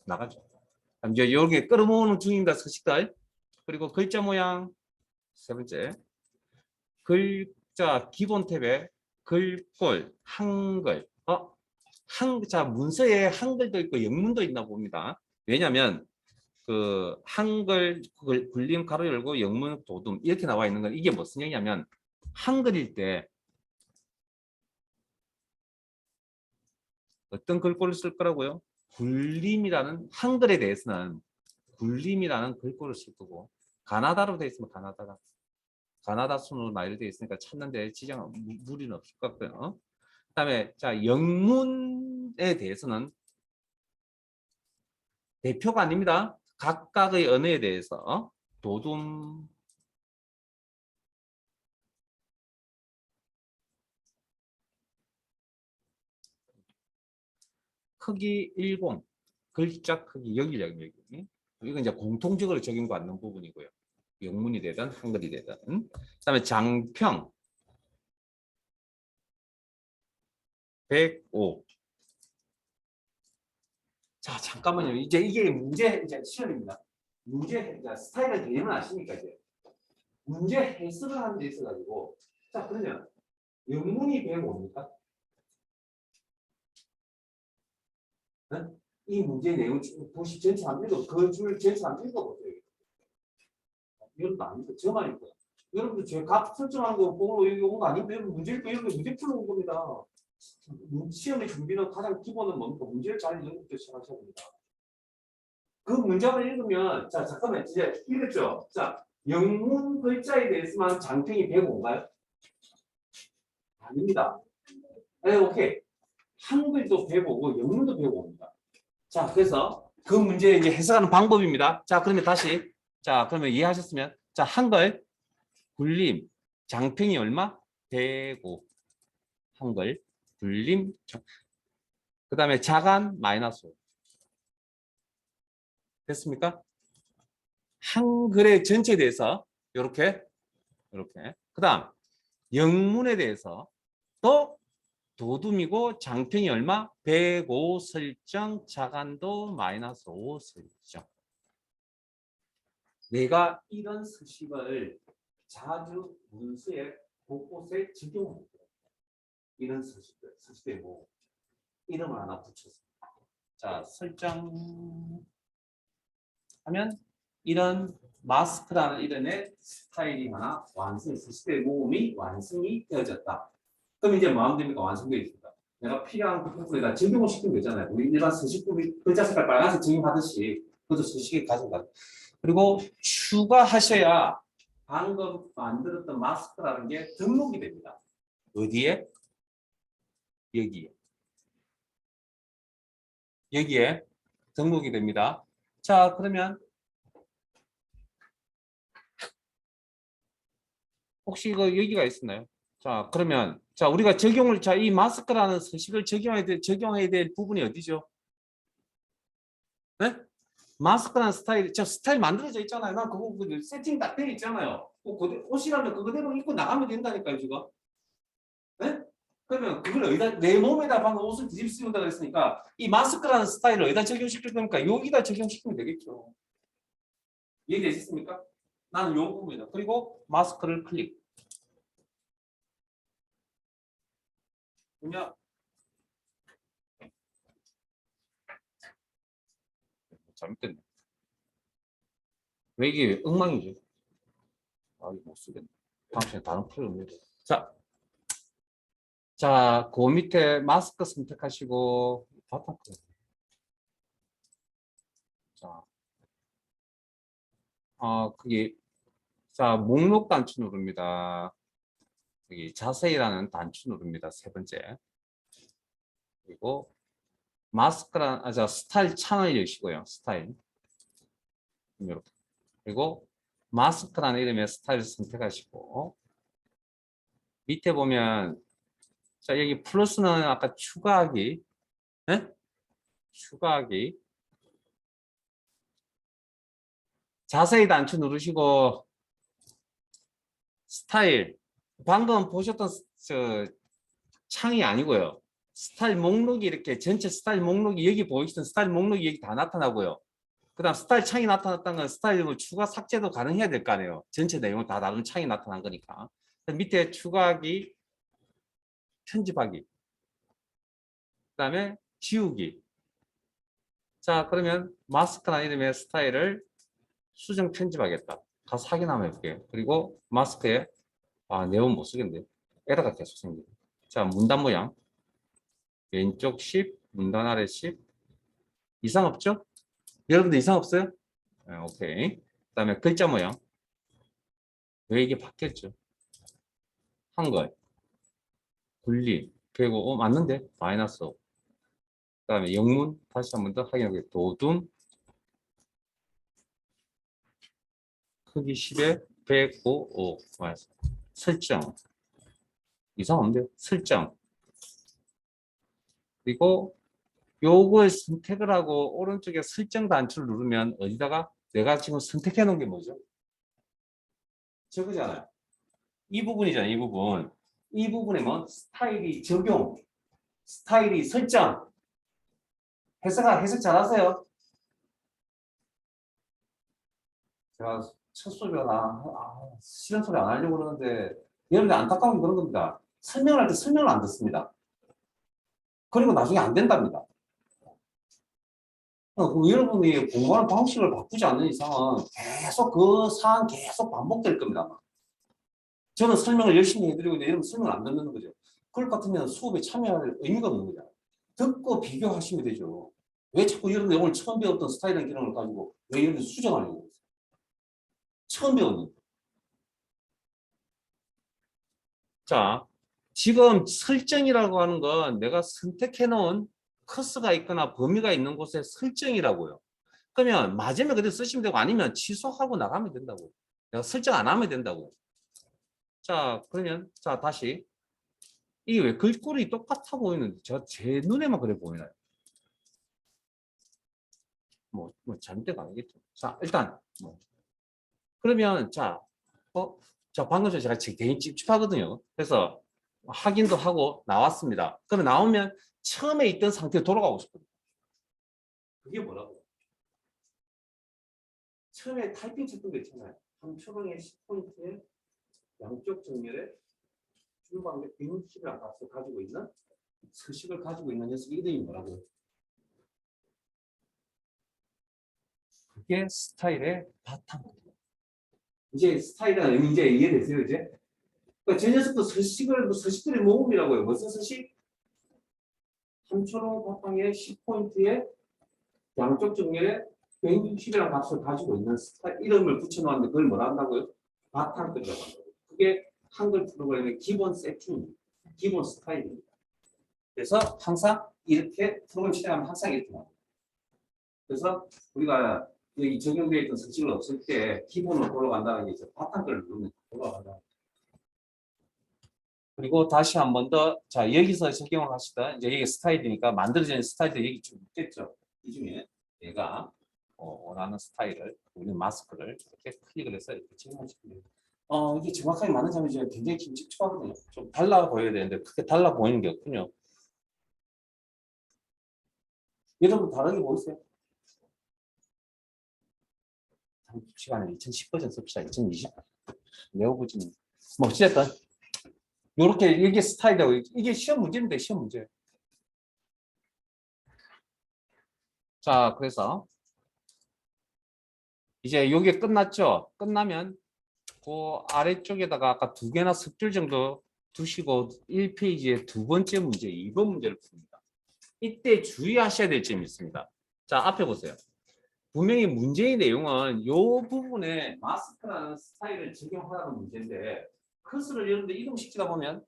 나가죠. 이제 여기 끌어모으는 중입니다. 서식들. 그리고 글자 모양. 세 번째. 글자 기본 탭에 글꼴, 한글. 자, 문서에 한글도 있고 영문도 있나 봅니다. 왜냐하면 그 한글 굴림 가로 열고 영문 도둠 이렇게 나와 있는 건 이게 무슨 얘기냐면 한글일 때 어떤 글꼴을 쓸 거라고요? 굴림이라는 한글에 대해서는 굴림이라는 글꼴을 쓸 거고 가나다로 되어 있으면 가나다 순으로 나열되어 있으니까 찾는데 지장 무리는 없을 것 같고요. 그다음에 자 영문에 대해서는 대표가 아닙니다. 각각의 언어에 대해서 도둠 크기 10 글자 크기 여기 이건 이제 공통적으로 적용받는 부분이고요. 영문이 되든 한글이 되든. 그다음에 장평 105. 자 잠깐만요. 이제 이게 문제 이제 시험입니다. 문제 이제 스타일의 개념을 아시니까 이제 문제 해석을 하는 데 있어가지고 자 그러면 영문이 105입니까? 네? 이 문제 내용 보시 전체 한 읽어 그줄 전체 한 읽어보세요. 이것도 아닙니다. 저만 읽고요. 여러분들 제 값 설정하는 거 보고 여기 온 거 아닌데 여러분 문제 읽고 이런 거 문제 풀어온 겁니다. 시험의 준비는 가장 기본은 뭡니까? 문제를 잘 읽는 것부터 시작하셔야 됩니다. 그 문장을 읽으면 자 잠깐만 이제 읽었죠? 자 영문 글자에 대해서만 장평이 105인가요? 아닙니다. 네, 오케이. 한글도 105고 영문도 105입니다. 자 그래서 그 문제 이제 해석하는 방법입니다. 자 그러면 다시 자 그러면 이해하셨으면 자 한글 굴림 장평이 얼마? 105 한글 굴림 그 다음에 자간 마이너스 5 됐습니까? 한글의 전체에 대해서 이렇게 그 다음 영문에 대해서 또 도둠이고 장평이 얼마? 105 설정 자간도 마이너스 5 설정. 내가 이런 서식을 자주 문서에 곳곳에 적용합니다. 이런 서식들 뭐 이름을 하나 붙여서 자 설정 하면 이런 마스크라는 이름의 스타일이 하나 완성 서식의 모음이 완성이 되어졌다. 그럼 이제 뭐 하면 됩니까? 완성되어 있습니다. 내가 필요한 부분에다 적용을 시키면 되잖아요. 우리 일반 서식법이 글자 색깔 빨간색 적용하듯이 그것도 서식에 가져가. 그리고 추가하셔야 방금 만들었던 마스크라는 게 등록이 됩니다. 어디에? 여기에 등록이 됩니다. 자, 그러면 혹시 이거 여기가 있었나요? 자, 그러면 자 우리가 적용을 자 이 마스크라는 서식을 적용해야 될 부분이 어디죠? 네? 마스크라는 스타일, 저 스타일 만들어져 있잖아요. 난 그거 세팅 다 되어 있잖아요. 옷이라면 그거대로 입고 나가면 된다니까요, 지금. 네? 그러면 그걸 어디다 내 몸에다 방금 옷을 뒤집쓰는다 그랬으니까 이 마스크라는 스타일을 어디다 적용시킬 겁니까? 여기다 적용시키면 되겠죠. 이해되셨습니까? 나는 요 부분이다. 그리고 마스크를 클릭. 그냥 잘못됐네. 왜 이게 엉망이지? 아, 이거 못 쓰겠네. 당신이 다른 프로그램 자, 그 밑에 마스크 선택하시고 바탕 자, 그게 자 목록 단추 누릅니다. 여기 자세히라는 단추 누릅니다. 세 번째. 그리고 마스크란 자 스타일 창을 여시고요. 스타일 이렇게. 그리고 마스크라는 이름의 스타일을 선택하시고 밑에 보면 자 여기 플러스는 아까 추가하기, 네? 추가하기. 자세히 단추 누르시고 스타일 방금 보셨던 저 창이 아니고요. 스타일 목록이 이렇게 전체 스타일 목록이 여기 보이시던 스타일 목록이 여기 다 나타나고요. 그다음 스타일 창이 나타났다는 건 스타일 뭐 추가 삭제도 가능해야 될 거 아니에요. 전체 내용을 다 다른 창이 나타난 거니까. 밑에 추가하기, 편집하기, 그다음에 지우기. 자 그러면 마스크라는 이름의 스타일을 수정 편집하겠다. 가서 확인 한번 해볼게요. 그리고 마스크에 내용 못 쓰겠는데 에러가 계속 생기네. 자 문단 모양 왼쪽 10, 문단 아래 10 이상 없죠? 여러분들 이상 없어요? 네, 오케이. 그 다음에 글자 모양 왜 이게 바뀌었죠? 한글 분리 그리고 맞는데 마이너스 5. 그 다음에 영문 다시 한 번 더 확인하게 도둠 크기 10에 105 설정 이상 없는데 설정 그리고 요걸 선택을 하고 오른쪽에 설정 단추를 누르면 어디다가 내가 지금 선택해 놓은 게 뭐죠? 저거잖아요. 이 부분이잖아요. 이 부분. 이 부분에 뭐 스타일이 적용, 스타일이 설정. 해석 잘하세요? 제가 첫 소리가 싫은 소리 안 하려고 그러는데 여러분들 안타까운 게 그런 겁니다. 설명을 할 때 설명을 안 듣습니다. 그리고 나중에 안 된답니다. 여러분이 공부하는 방식을 바꾸지 않는 이상은 계속 그 사안 계속 반복될 겁니다. 저는 설명을 열심히 해드리고 있는데 여러분 설명을 안 듣는 거죠. 그럴 것 같으면 수업에 참여할 의미가 없는 거잖아요. 듣고 비교하시면 되죠. 왜 자꾸 여러분이 오늘 처음 배웠던 스타일이라는 기능을 가지고 왜 여러분이 수정하려고 그러세요? 처음 배웠는데. 자, 지금 설정이라고 하는 건 내가 선택해 놓은 커스가 있거나 범위가 있는 곳에 설정이라고요. 그러면 맞으면 그대로 쓰시면 되고 아니면 취소하고 나가면 된다고. 내가 설정 안 하면 된다고. 자, 그러면 자 다시 이게 왜 글꼴이 똑같아 보이는데 제 눈에만 그래 보이나요? 뭐 잘못된 거 아니겠죠. 자, 일단 그러면 자 방금 전에 제가 개인 찝찝하거든요. 그래서 확인도 하고 나왔습니다. 그러면 나오면 처음에 있던 상태로 돌아가고 싶거든요. 그게 뭐라고? 처음에 타이핑 쳤던 거 있잖아요. 한 초등의 10포인트에 양쪽 정렬에 줄방에 160이라는 값을 가지고 있는 서식을 가지고 있는 녀석 이름이 뭐라고요? 그게 스타일의 바탕입니다. 이제 스타일은 의미 이제 이해되세요, 이제? 그러니까 저 녀석도 서식들의 모음이라고요. 무슨 서식? 3초로 바탕에 10포인트에 양쪽 정렬에 160이라는 값을 가지고 있는 스타일 이름을 붙여놓았는데 그걸 뭐라 한다고요? 바탕급이라고 한다고요. 그게 한글 프로그램의 기본 세팅입니다. 기본 스타일입니다. 그래서 항상 이렇게 프로그램 실행하면 항상 이렇게 나옵니다. 그래서 우리가 여기 적용되어 있던 서식을 없을 때 기본으로 돌아간다는 게 이제 바탕글을 누르면 돌아간다. 그리고 다시 한 번 더, 자, 여기서 적용을 하시다. 이제 이게 스타일이니까 만들어진 스타일들이 여기 좀 있겠죠. 이 중에 내가 원하는 스타일을, 우리 마스크를 이렇게 클릭을 해서 이렇게 적용시킵니다. 이게 정확하게 맞는 점이 이제 굉장히 찝찝하거든요. 좀 달라 보여야 되는데, 크게 달라 보이는 게 없군요. 여러분, 다르게 보이세요? 시간에 2010 버전 씁시다. 2020. 내어보지. 뭐, 어쨌든. 요렇게, 이게 스타일이라고. 이게 시험 문제인데, 시험 문제. 자, 그래서. 이제 요게 끝났죠? 끝나면, 그 아래쪽에다가 아까 2개나 습줄 정도 두시고 1페이지에 두 번째 문제, 2번 문제를 풉니다. 이때 주의하셔야 될 점이 있습니다. 자, 앞에 보세요. 분명히 문제의 내용은 요 부분에 마스크라는 스타일을 적용하라는 문제인데 커서를 여러분들 이동시키다 보면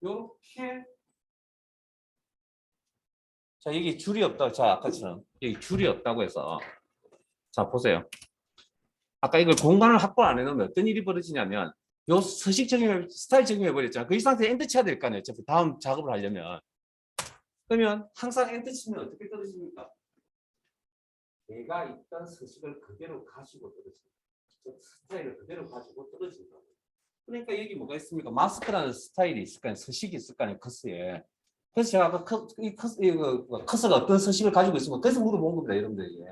요렇게 자 여기 줄이 없다. 자 아까처럼 여기 줄이 없다고 해서 자 보세요. 아까 이걸 공간을 확보 안 해놓으면 어떤 일이 벌어지냐면 요 서식 적용 스타일 적용해 버렸잖아. 그 이 상태에 엔터 쳐야 될 거 아니에요. 어차피 다음 작업을 하려면 그러면 항상 엔터 치면 어떻게 떨어집니까? 내가 있던 서식을 그대로 가지고 떨어집니다. 스타일을 그대로 가지고 떨어진다. 그러니까 여기 뭐가 있습니까? 마스크라는 스타일이 있을 거 아니에요. 서식이 있을 거 아니에요. 커스에. 그래서 제가 아까 커스가 어떤 서식을 가지고 있으면 그래서 물어본 겁니다. 여러분들 이게.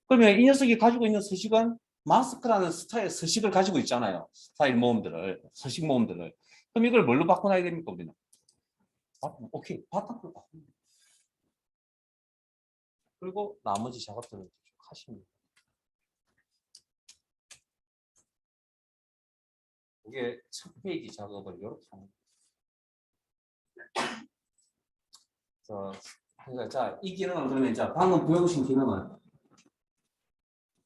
그러면 이 녀석이 가지고 있는 서식은 마스크라는 스타일 서식을 가지고 있잖아요. 스타일 모음들을, 서식 모음들을. 그럼 이걸 뭘로 바꿔놔야 됩니까, 우리는? 오케이, 바탕으로 바꿉니다. 그리고 나머지 작업들을 쭉 하십니다. 이게 첫 페이지 작업을 이렇게 하는 거예요. 그러니까 자, 이 기능은 그러면 자, 방금 배우신 기능은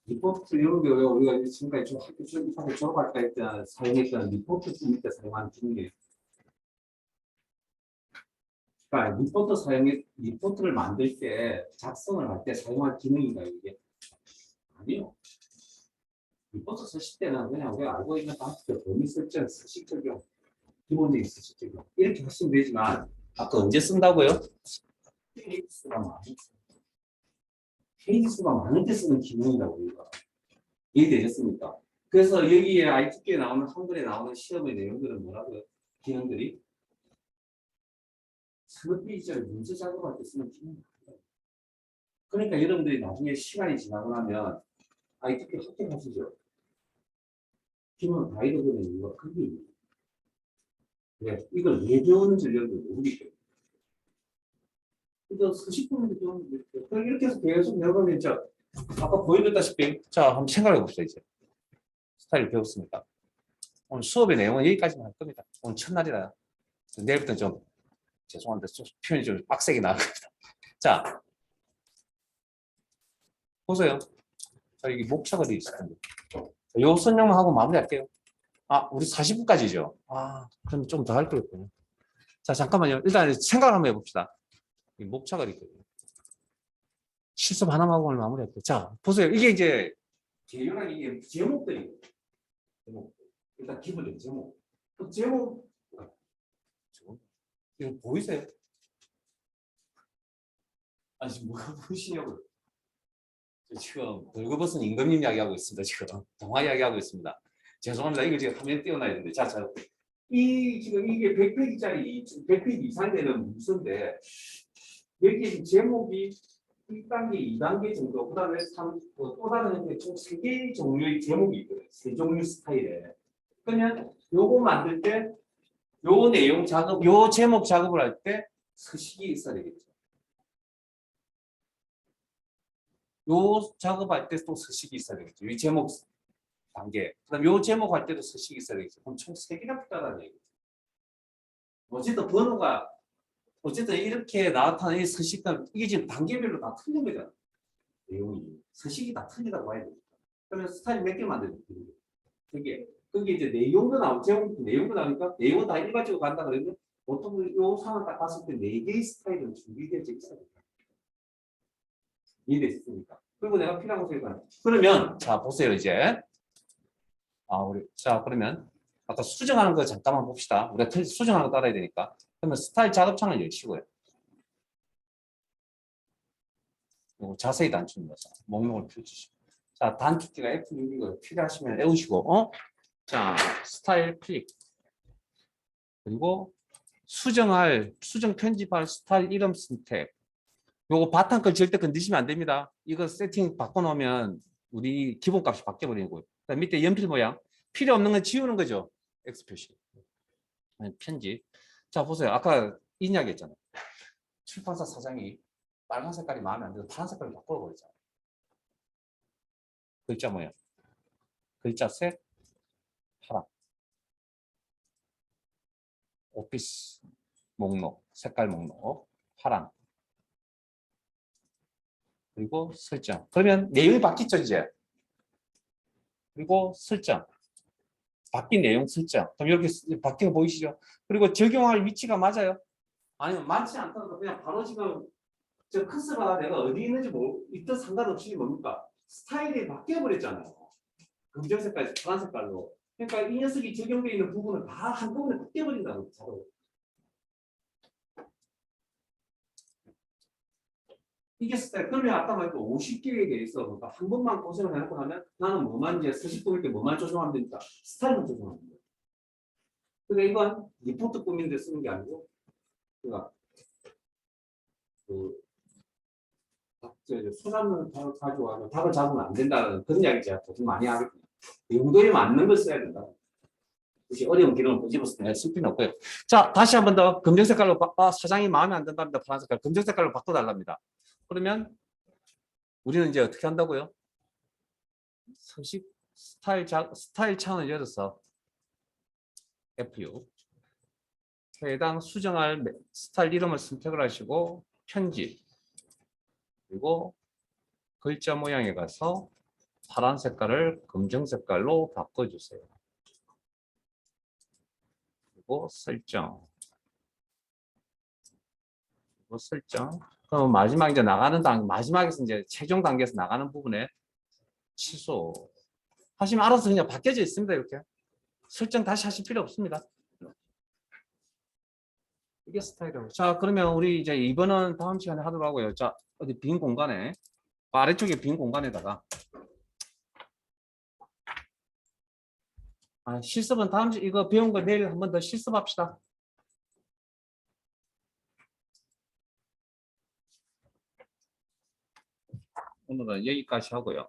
리포트 이런 게 우리가 지금까지 좀 학교 졸업할 때 사용했던 리포트 밑에 사용하는 기능이에요. 그러니까 리포트를 만들 때 작성을 할 때 사용할 기능인가요, 이게? 아니요. 리포트 쓰실 때는 그냥 우리가 알고 있는 방식대로 범위 설정, 서식 적용, 기본적인 서식 적용 이렇게 하시면 되지만 아까 언제 쓴다고요? 페이지 수가 많을 때 쓰는 기능이라고 우리가 이해되셨습니까? 그래서 여기에 ITQ에 나오는 한글에 나오는 시험의 내용들은 뭐라고요? 기능들이 서너 페이지짜리 문제 작업할 때 쓰는 기능이에요. 그러니까 여러분들이 나중에 시간이 지나고 나면 ITQ 합격하시죠? 기본 다 잃어버리는 이유가 그게 있는 거예요. 네, 이걸 왜 배우는지 여러분들 모르기 때문에. 그래서 수식분을 배우는 거예요. 이렇게 해서 계속 배우면 이제 아까 보여드렸다시피 자 한번 생각해 봅시다 이제. 스타일 배웠습니다. 오늘 수업의 내용은 여기까지만 할 겁니다. 오늘 첫날이라 내일부터 좀 죄송한데 좀 표현이 좀 빡세게 나올 겁니다. 자 보세요. 자 여기 목차가 되어 있을 텐데 요 설명만 하고 마무리할게요. 아 우리 40분까지죠. 아 그럼 좀 더 할 거였군요. 자 잠깐만요. 일단 생각을 한번 해봅시다. 이 목차가 있거든요. 실습 하나만 하고 오늘 마무리할게요. 자 보세요. 이게 이제 개요랑 이게 제목들이 제목. 일단 기본적인 제목. 그 제목 이거 보이세요? 아니 지금 뭐가 보이시냐고요? 지금 벌거벗은 임금님 이야기하고 있습니다. 지금 동화 이야기하고 있습니다. 죄송합니다. 이거 지금 화면 띄워놔야 되는데 자, 이 지금 이게 100페이지짜리 100페이지 이상 되는 문서인데 여기 지금 제목이 1단계, 2단계 정도, 그 다음에 또 다른 총 3개의 종류의 제목이 있거든요. 3종류 스타일에. 그러면 요거 만들 때 요 내용 작업, 요 제목 작업을 할 때 서식이 있어야 되겠죠. 요 작업할 때 또 서식이 있어야 되겠죠. 이 제목 단계. 그다음 요 제목 할 때도 서식이 있어야 되겠죠. 그럼 총 3개가 필요하다는 얘기죠. 어쨌든 번호가 어쨌든 이렇게 나타나는 이 서식은 이게 지금 단계별로 다 틀린 거잖아. 내용이. 서식이 다 틀리다고 봐야 되니까. 그러면 스타일 몇 개 만들어야 돼? 3개. 그게 이제 내용도 나오고 제목 내용도 나오니까 내용은 다 일괄적으로 간다 그러면 보통 요 상황 딱 봤을 때 4개의 스타일은 준비되어 있어야 된다. 이해됐습니까? 그리고 내가 필요한 것을 그러면 자 보세요 이제 우리 자 그러면 아까 수정하는 거 잠깐만 봅시다. 우리가 수정하는 거 따라야 되니까. 그러면 스타일 작업창을 열시고요. 그리고 자세히 단축 눌러서 목록을 펼치시고. 자 단축키가 F6이고 필요하시면 외우시고 자 스타일 클릭 그리고 수정 편집할 스타일 이름 선택. 요거 바탕 걸 절대 건드시면 안 됩니다. 이거 세팅 바꿔놓으면 우리 기본값이 바뀌어버리는 거예요. 밑에 연필 모양 필요 없는 건 지우는 거죠. X 표시. 편집. 자 보세요. 아까 이 이야기 했잖아요. 출판사 사장이 빨간 색깔이 마음에 안 들어서 파란 색깔로 바꿔버리잖아요. 글자 모양. 글자 색 파란. 오피스 목록 색깔 목록 파란. 그리고 설정. 그러면 내용이 바뀌죠, 이제. 그리고 설정. 바뀐 내용 설정. 그럼 여기 바뀐 거 보이시죠? 그리고 적용할 위치가 맞아요? 아니면 맞지 않더라도 그냥 바로 지금 저 커서가 내가 어디 있는지 있던 상관없이 뭡니까? 스타일이 바뀌어 버렸잖아요. 금정 색깔, 파란 색깔로. 그러니까 이 녀석이 적용되어 있는 부분은 다 한꺼번에 바뀌어 버린다는 거죠. 이게 스타일. 그러면 아까 말했던 50개에 대해서 그러니까 한 번만 고생을 해놓고 나면 나는 뭐만 이제 서식 꾸밀 때 뭐만 조정하면 되니까 스타일만 조정하면 돼요. 근데 이건 리포트 꾸미는데 쓰는 게 아니고 그러니까 그 소장을 가지고 답을 잡으면 안 된다는 그런 이야기 제가 보통 많이 하거든요. 용도에 맞는 걸 써야 된다. 혹시 어려운 기능을 꼬집어서 쓸 필요는 없고요. 자, 다시 한 번 더 검정 색깔로 사장이 마음에 안 든답니다. 파란 색깔. 검정 색깔로 바꿔달랍니다. 그러면 우리는 이제 어떻게 한다고요? 서식 스타일 창을 열어서 F6 해당 수정할 스타일 이름을 선택을 하시고 편집 그리고 글자 모양에 가서 파란 색깔을 검정 색깔로 바꿔주세요. 그리고 설정. 그리고 설정. 그럼 마지막 이제 나가는 마지막에서 이제 최종 단계에서 나가는 부분에 취소. 하시면 알아서 그냥 바뀌어져 있습니다. 이렇게. 설정 다시 하실 필요 없습니다. 이게 스타일이라고. 자, 그러면 우리 이제 이번은 다음 시간에 하도록 하고요. 자, 어디 빈 공간에, 아래쪽에 빈 공간에다가, 실습은 이거 배운 거 내일 한 번 더 실습합시다. 오늘은 여기까지 하고요.